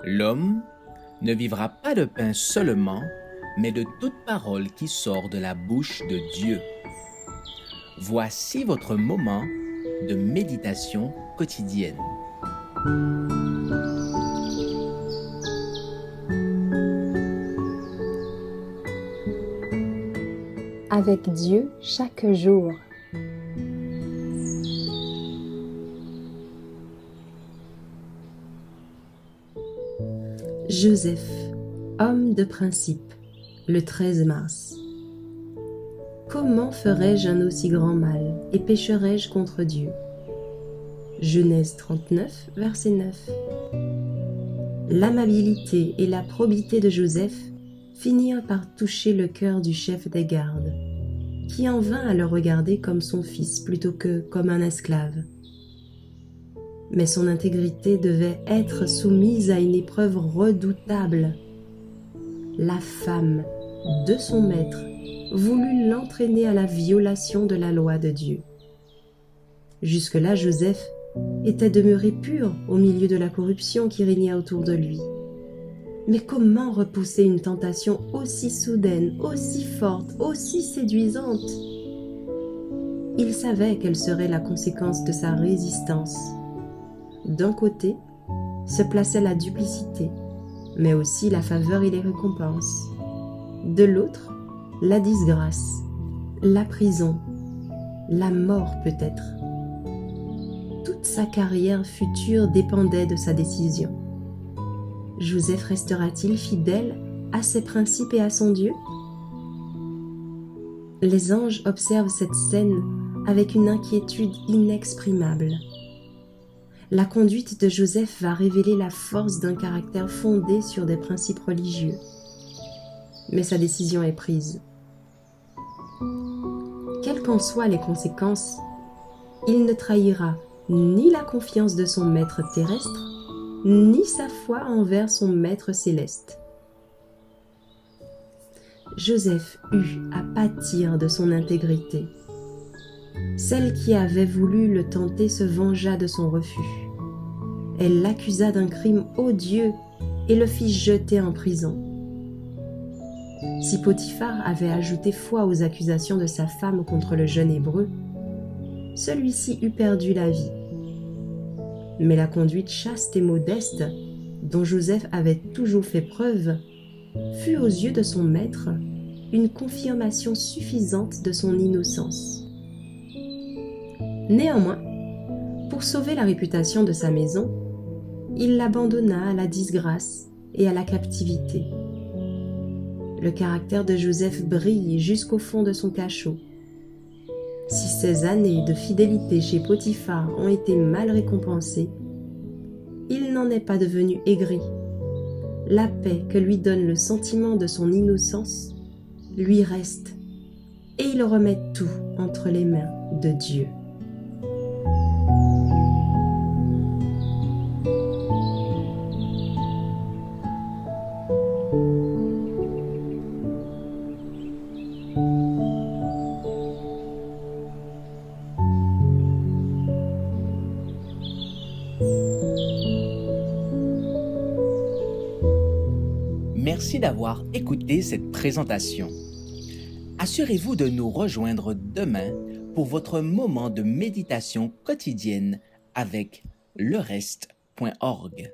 L'homme ne vivra pas de pain seulement, mais de toute parole qui sort de la bouche de Dieu. Voici votre moment de méditation quotidienne. Avec Dieu chaque jour. Joseph, homme de principe, le 13 mars. Comment ferais-je un aussi grand mal et pécherais-je contre Dieu? Genèse 39, verset 9. L'amabilité et la probité de Joseph finirent par toucher le cœur du chef des gardes, qui en vint à le regarder comme son fils plutôt que comme un esclave. Mais son intégrité devait être soumise à une épreuve redoutable. La femme de son maître voulut l'entraîner à la violation de la loi de Dieu. Jusque-là, Joseph était demeuré pur au milieu de la corruption qui régnait autour de lui. Mais comment repousser une tentation aussi soudaine, aussi forte, aussi séduisante? Il savait quelle serait la conséquence de sa résistance. D'un côté se plaçait la duplicité, mais aussi la faveur et les récompenses. De l'autre, la disgrâce, la prison, la mort peut-être. Toute sa carrière future dépendait de sa décision. Joseph restera-t-il fidèle à ses principes et à son Dieu? Les anges observent cette scène avec une inquiétude inexprimable. La conduite de Joseph va révéler la force d'un caractère fondé sur des principes religieux. Mais sa décision est prise. Quelles qu'en soient les conséquences, il ne trahira ni la confiance de son maître terrestre, ni sa foi envers son maître céleste. Joseph eut à pâtir de son intégrité. Celle qui avait voulu le tenter se vengea de son refus. Elle l'accusa d'un crime odieux et le fit jeter en prison. Si Potiphar avait ajouté foi aux accusations de sa femme contre le jeune Hébreu, celui-ci eût perdu la vie. Mais la conduite chaste et modeste dont Joseph avait toujours fait preuve fut aux yeux de son maître une confirmation suffisante de son innocence. Néanmoins, pour sauver la réputation de sa maison, il l'abandonna à la disgrâce et à la captivité. Le caractère de Joseph brille jusqu'au fond de son cachot. Si ces années de fidélité chez Potiphar ont été mal récompensées, il n'en est pas devenu aigri. La paix que lui donne le sentiment de son innocence lui reste, et il remet tout entre les mains de Dieu. Merci d'avoir écouté cette présentation. Assurez-vous de nous rejoindre demain pour votre moment de méditation quotidienne avec lereste.org.